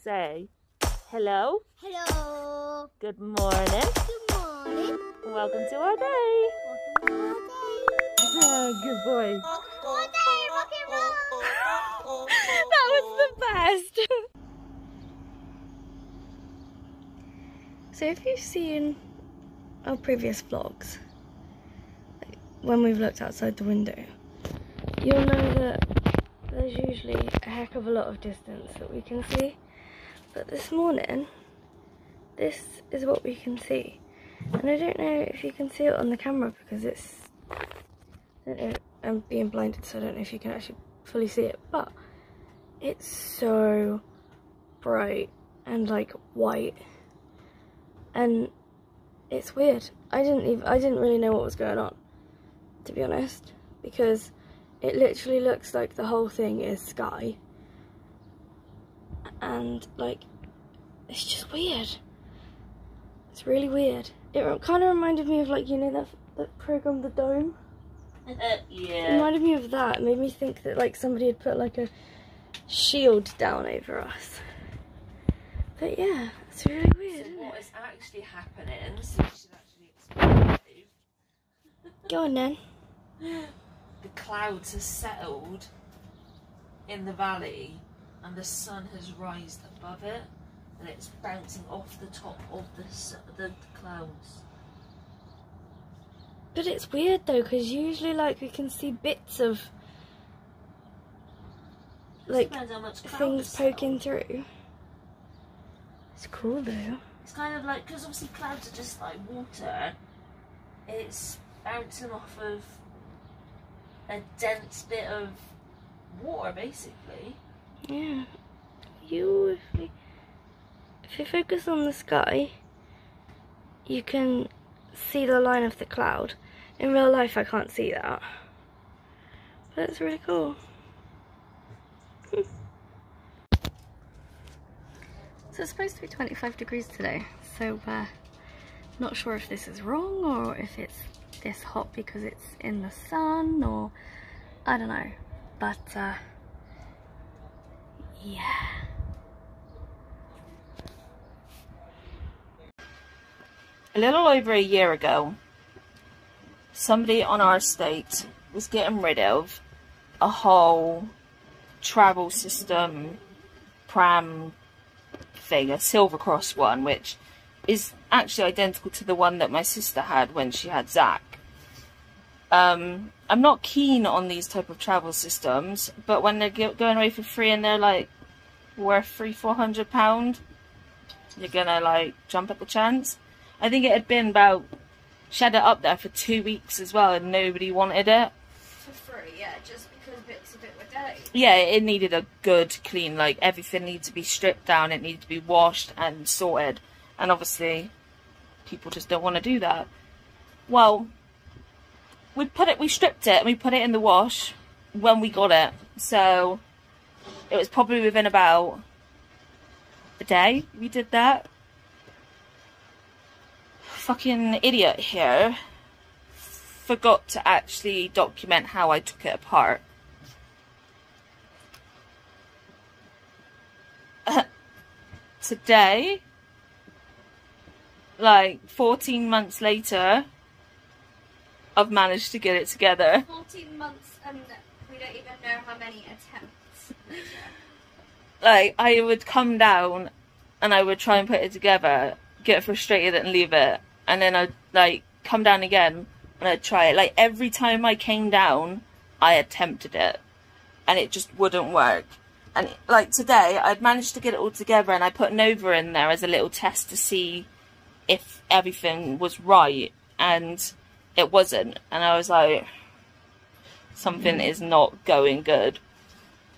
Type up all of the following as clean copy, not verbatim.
say hello. Hello. Good morning. Good morning. Welcome to our day. Welcome to our day. Oh, good boy. Our day, rock and roll. That was the best. So if you've seen our previous vlogs, when we've looked outside the window, you'll know that there's usually a heck of a lot of distance that we can see. But this morning, this is what we can see. And I don't know if you can see it on the camera because it's, I don't know, I'm being blinded, so I don't know if you can actually fully see it, but it's so bright and like white, and it's weird. I didn't really know what was going on, to be honest, because it literally looks like the whole thing is sky, and like it's just weird. It's really weird. It kind of reminded me of, like, you know, that program, The Dome. Yeah. It reminded me of that. It made me think that like somebody had put like a shield down over us. But yeah, it's really weird. So what is actually happening? So we should actually explain it. Go on then. The clouds have settled in the valley, and the sun has rised above it, and it's bouncing off the top of the clouds. But it's weird though, because usually like we can see bits of like Depends how much cloud things has settled. poking through. It's cool though. It's kind of like, because obviously clouds are just like water, it's bouncing off of a dense bit of water basically. Yeah. If you focus on the sky, you can see the line of the cloud. In real life I can't see that, but it's really cool. So it's supposed to be 25 degrees today, so not sure if this is wrong or if it's this hot because it's in the sun, or I don't know, but yeah. A little over a year ago, somebody on our estate was getting rid of a whole travel system pram thing, a Silver Cross one, which is actually identical to the one that my sister had when she had Zach. I'm not keen on these type of travel systems, but when they're going away for free and they're like worth £300-400, you're gonna like jump at the chance. I think it had been about, she had it up there for 2 weeks as well, and nobody wanted it. For free, yeah, just because bits of it were dirty. Yeah, it needed a good clean, like everything needed to be stripped down, it needed to be washed and sorted. And obviously, people just don't want to do that. Well, we stripped it and we put it in the wash when we got it. So, it was probably within about a day we did that. Fucking idiot here forgot to actually document how I took it apart. Today, like 14 months later, I've managed to get it together. 14 months and we don't even know how many attempts later. Like, I would come down and I would try and put it together, get frustrated and leave it, and then I'd like come down again and I'd try it. Like every time I came down, I attempted it and it just wouldn't work. And like today, I'd managed to get it all together, and I put Nova in there as a little test to see if everything was right, and it wasn't. And I was like, something is not going good.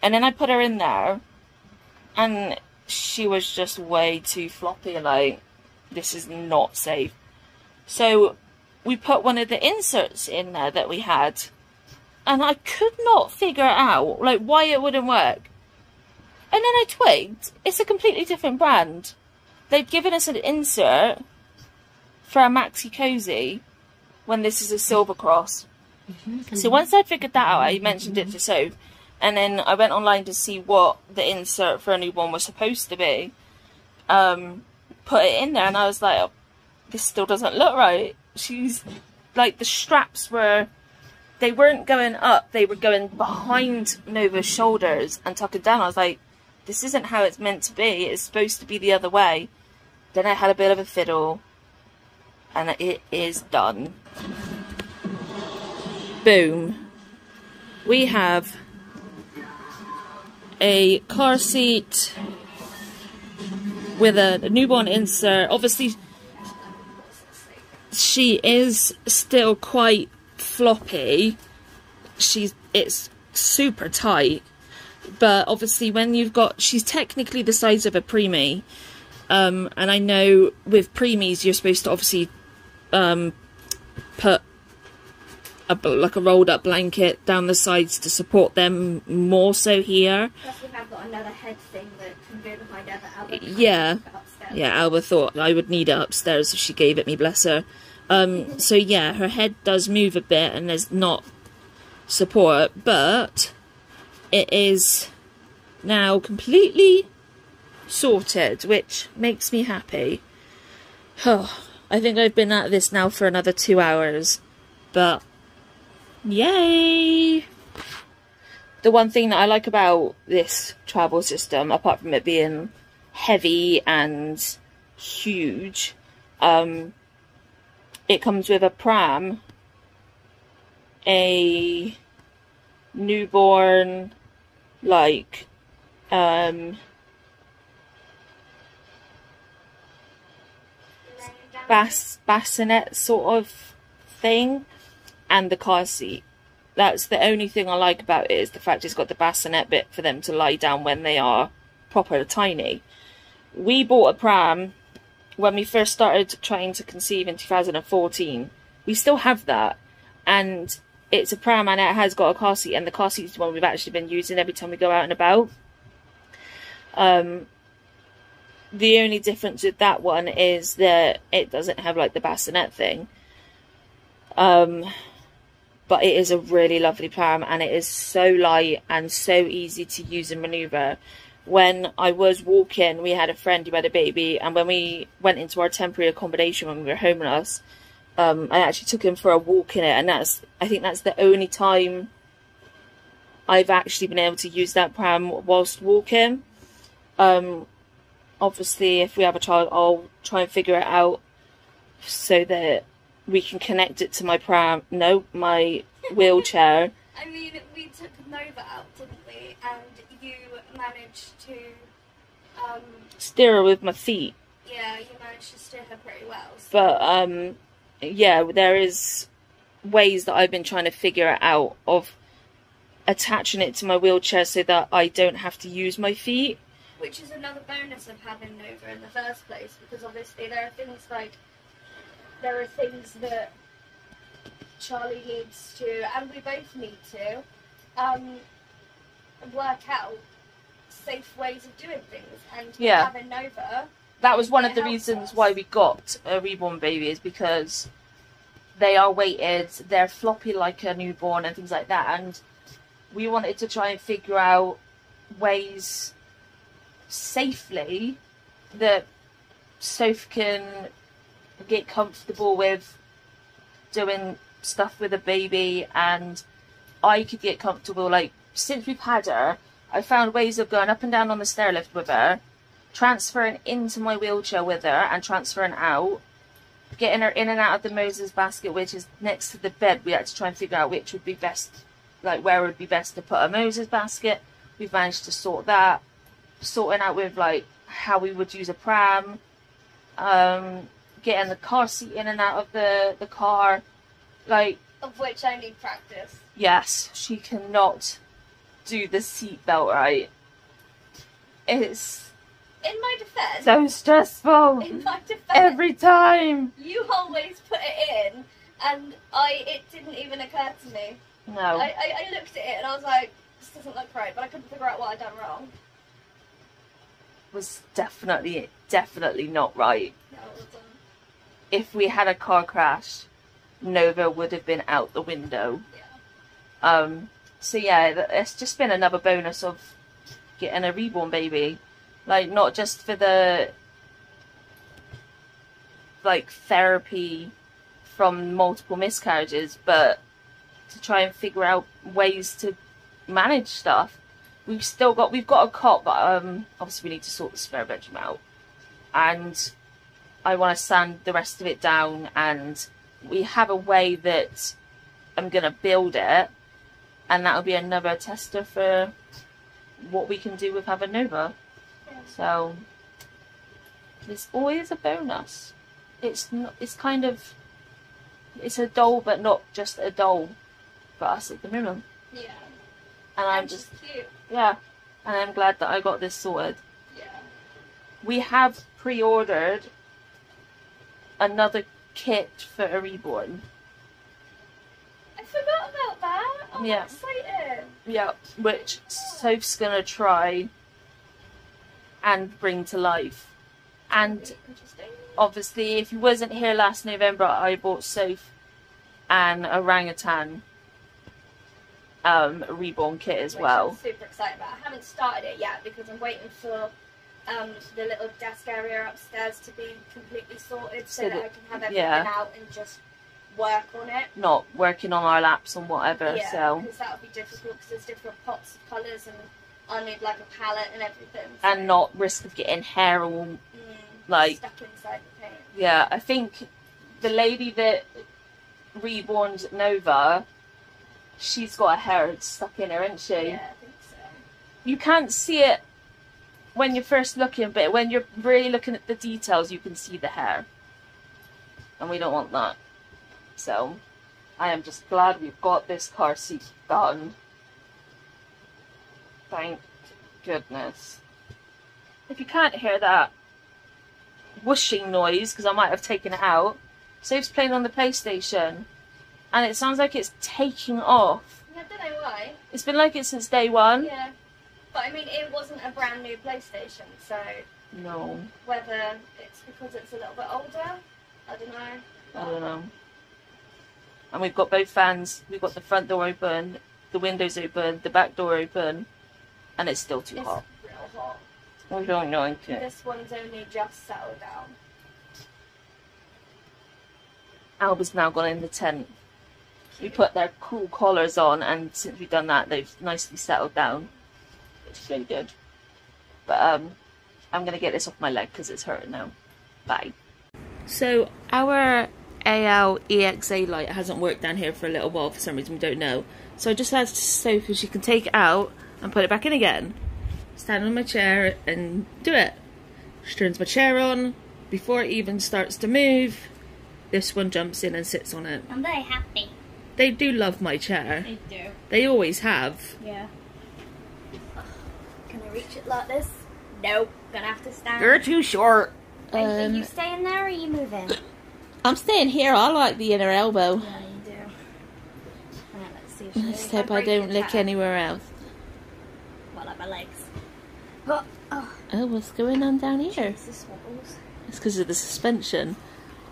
And then I put her in there, and she was just way too floppy, like, this is not safe. So we put one of the inserts in there that we had, and I could not figure out, like, why it wouldn't work. And then I twigged, it's a completely different brand. They'd given us an insert for a maxi cozy when this is a Silver Cross. So once I'd figured that out, I mentioned it to Sophie, And then I went online to see what the insert for a newborn was supposed to be. Put it in there, and I was like, oh, this still doesn't look right. She's like, the straps they weren't going up, they were going behind Nova's shoulders and tucking down. I was like, this isn't how it's meant to be. It's supposed to be the other way. Then I had a bit of a fiddle, and it is done. Boom. We have a car seat with a newborn insert. Obviously, she is still quite floppy. It's super tight, but obviously when you've got, she's technically the size of a preemie, and I know with preemies you're supposed to obviously put like a rolled up blanket down the sides to support them more so here. Plus we have got another head thing that can go behind Albert. Yeah. Yeah, Alba thought I would need it upstairs if she gave it me, bless her. So yeah, her head does move a bit and there's not support, but it is now completely sorted, which makes me happy. Oh, I think I've been at this now for another 2 hours, but yay! The one thing that I like about this travel system, apart from it being heavy and huge, it comes with a pram, a newborn, like, bassinet sort of thing, and the car seat. That's the only thing I like about it, is the fact it's got the bassinet bit for them to lie down when they are proper tiny. We bought a pram when we first started trying to conceive in 2014. We still have that, and it's a pram and it has got a car seat, and the car seat is the one we've actually been using every time we go out and about. The only difference with that one is that it doesn't have like the bassinet thing. But it is a really lovely pram, and it is so light and so easy to use and manoeuvre. When I was walking, we had a friend who had a baby, and when we went into our temporary accommodation when we were homeless, I actually took him for a walk in it, and I think that's the only time I've actually been able to use that pram whilst walking. Obviously, if we have a child, I'll try and figure it out so that we can connect it to my pram. No, my wheelchair. I mean, we took Nova out, didn't we? And you managed to, steer her with my feet. yeah, you managed to steer her pretty well. So. But, yeah, there is ways that I've been trying to figure out of attaching it to my wheelchair so that I don't have to use my feet. Which is another bonus of having Nova in the first place, because obviously there are things that Charlie needs to, and we both need to, work out safe ways of doing things. And yeah, having Nova, that was one of the reasons why we got a reborn baby, is because they are weighted, they're floppy like a newborn and things like that, and we wanted to try and figure out ways safely that Sophie can get comfortable with doing stuff with a baby, and I could get comfortable. Like, since we've had her, I found ways of going up and down on the stair lift with her, transferring into my wheelchair with her and transferring out, getting her in and out of the Moses basket, which is next to the bed. We had to try and figure out which would be best, like where would be best to put a Moses basket. We've managed to sort that, sorting out with like how we would use a pram, getting the car seat in and out of the car, like, of which I need practice. Yes, she cannot do the seat belt right. It's, in my defense, so stressful. In my defense, every time. You always put it in, and it didn't even occur to me. No. I looked at it and I was like, this doesn't look right, but I couldn't figure out what I'd done wrong. Was definitely not right. No, it wasn't. If we had a car crash, Nova would have been out the window. Yeah. So yeah, it's just been another bonus of getting a reborn baby. Like, not just for the, like, therapy from multiple miscarriages, but to try and figure out ways to manage stuff. We've got a cot, but obviously we need to sort the spare bedroom out. And I want to sand the rest of it down, and we have a way that I'm going to build it, and that'll be another tester for what we can do with having Nova. So it's always a bonus. It's kind of, it's a doll, but not just a doll for us at the moment. Yeah. And I'm just cute. yeah, and I'm glad that I got this sorted. Yeah. We have pre-ordered another kit for a reborn. I forgot about that. I'm Yeah. excited. Yeah, which Soph's gonna try and bring to life. And Interesting. obviously, if you wasn't here last November, I bought Soph an orangutan reborn kit as well. I'm super excited about. I haven't started it yet because I'm waiting for the little desk area upstairs to be completely sorted so that I can have everything out and just work on it. Not working on our laps and whatever, Yeah, so. because that would be difficult because there's different pots of colours and I need like a palette and everything. So. And not risk of getting hair all, like. Stuck inside the paint. Yeah, I think the lady that reborned Nova, she's got her hair stuck in her, isn't she? Yeah, I think so. You can't see it when you're first looking, but when you're really looking at the details, you can see the hair. And we don't want that. So, I am just glad we've got this car seat done. Thank goodness. If you can't hear that whooshing noise, because I might have taken it out, Soph's playing on the PlayStation, and it sounds like it's taking off. I don't know why. It's been like it since day one. Yeah. But I mean, it wasn't a brand new PlayStation, so No, whether it's because it's a little bit older, I don't know. I don't know. And we've got both fans. We've got the front door open, the windows open, the back door open, and it's still too It's hot. real hot. We don't like it. This one's only just settled down. Alba's now gone in the tent. We put their cool collars on, and since we've done that, they've nicely settled down. It's really good. But I'm gonna get this off my leg because it's hurting now. Bye. So our AL EXA light hasn't worked down here for a little while for some reason, we don't know. So I just asked Sophie if she can take it out and put it back in again. Stand on my chair and do it. She turns my chair on. Before it even starts to move, this one jumps in and sits on it. I'm very happy. They do love my chair. They do. They always have. Yeah. Can I reach it like this? Nope. Gonna have to stand. You're too short. Are you staying there or are you moving? I'm staying here. I like the inner elbow. Yeah, you do. Right, let's see if she Let's hope I don't lick anywhere else. What, like my legs? Oh, what's going on down here? This swabbles. It's because of the suspension.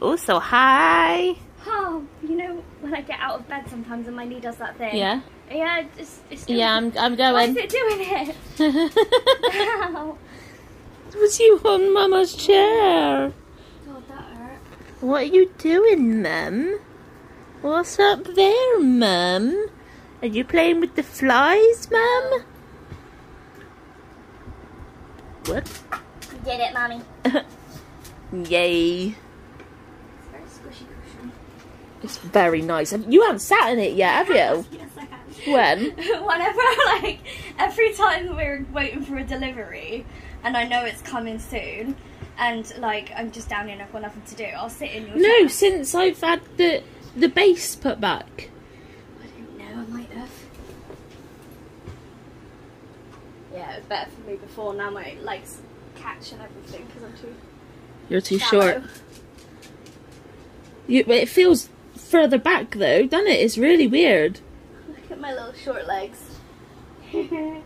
Oh, so high. Oh, you know, when I get out of bed sometimes and my knee does that thing. Yeah. Yeah, it's doing Yeah, I'm going. What's it doing it? Ow. Was you on Mama's chair? God, that hurt. What are you doing, Mum? What's up there, Mum? Are you playing with the flies, Mum? What? You did it, Mommy. Yay. It's very squishy cushion. It's very nice. You haven't sat in it yet, have you? Yes, I have. When? Whenever, like, every time we're waiting for a delivery and I know it's coming soon and, like, I'm just down here and I've got nothing to do, I'll sit in your No, chair. since I've had the base put back. I don't know, I might have. Yeah, it was better for me before. Now my legs catch and everything because I'm too You're too shallow. short. It feels further back though, doesn't it? It's really weird. Look at my little short legs. Do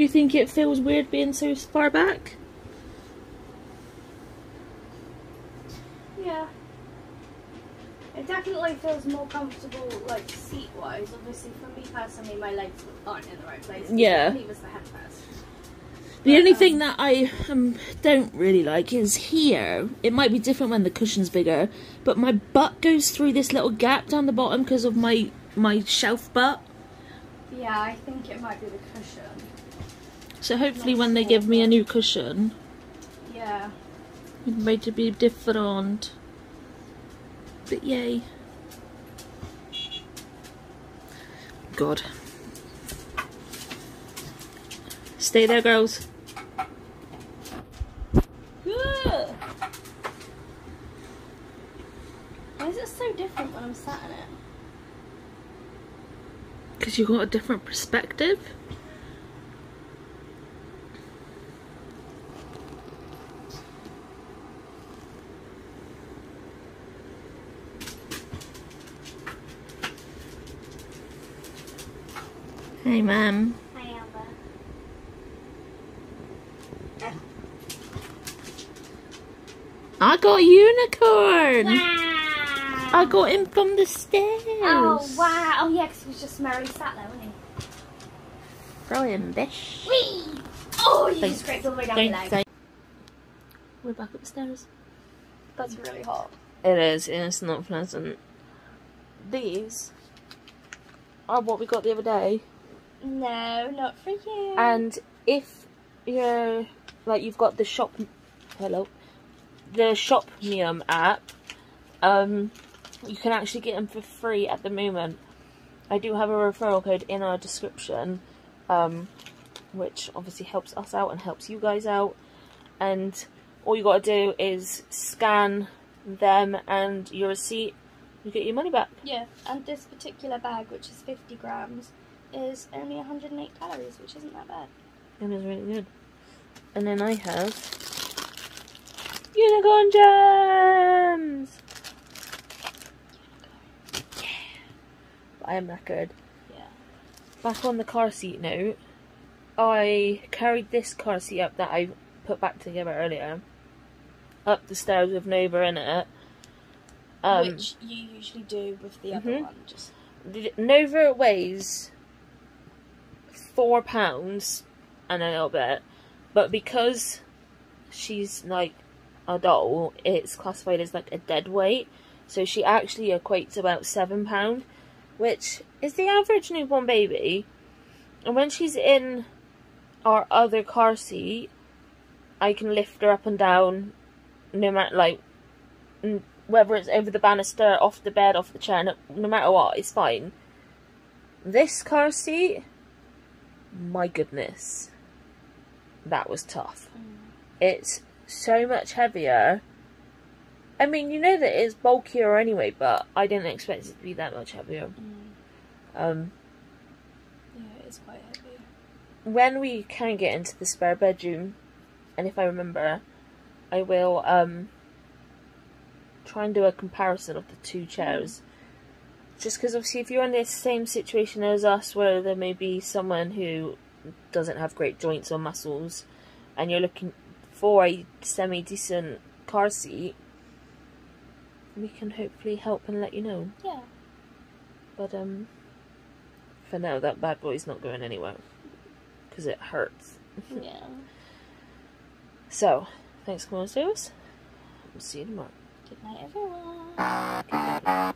you think it feels weird being so far back? Yeah. It definitely feels more comfortable, like, seat-wise. Obviously, for me personally, my legs aren't in the right place. Yeah. Leave us the headrest. The only thing that I don't really like is here. It might be different when the cushion's bigger, but my butt goes through this little gap down the bottom because of my shelf butt. Yeah, I think it might be the cushion. So hopefully when they give me a new cushion, yeah, it might be different. But yay. God. Stay there, girls. Why is it so different when I'm sat in it? Because you've got a different perspective. Hey, ma'am. Hi, Amber. I got a unicorn. Wow. I got him from the stairs. Oh, wow. Oh, yeah, because he was just merrily sat there, wasn't he? Throw him, bish. Whee! Oh, you just scraped all the way down your leg. We're back up the stairs. That's really hot. It is, and it's not pleasant. These are what we got the other day. No, not for you. And if you're, like, you've got the Shopmium app, you can actually get them for free at the moment. I do have a referral code in our description, which obviously helps us out and helps you guys out. And all you got to do is scan them and your receipt, you get your money back. Yeah, and this particular bag, which is 50 grams, is only 108 calories, which isn't that bad. It is really good. And then I have unicorn gems! Yeah. I am knackered. Yeah. Back on the car seat note, I carried this car seat up that I put back together earlier, up the stairs with Nova in it. Which you usually do with the other one. Just Nova weighs £4 and a little bit, but because she's like a doll, it's classified as like a dead weight, so she actually equates about £7, which is the average newborn baby. And when she's in our other car seat, I can lift her up and down, no matter, like, whether it's over the banister, off the bed, off the chair, no matter what, it's fine. This car seat, my goodness, that was tough. It's so much heavier. I mean, you know that it's bulkier anyway, but I didn't expect it to be that much heavier. yeah, it is quite heavy. When we can get into the spare bedroom, and if I remember, I will try and do a comparison of the two chairs. Just because obviously if you're in the same situation as us, where there may be someone who doesn't have great joints or muscles, and you're looking for a semi-decent car seat, we can hopefully help and let you know. Yeah. But for now, that bad boy's not going anywhere, because it hurts. Yeah. So, thanks for coming on to us. We'll see you tomorrow. Good night, everyone. Good night.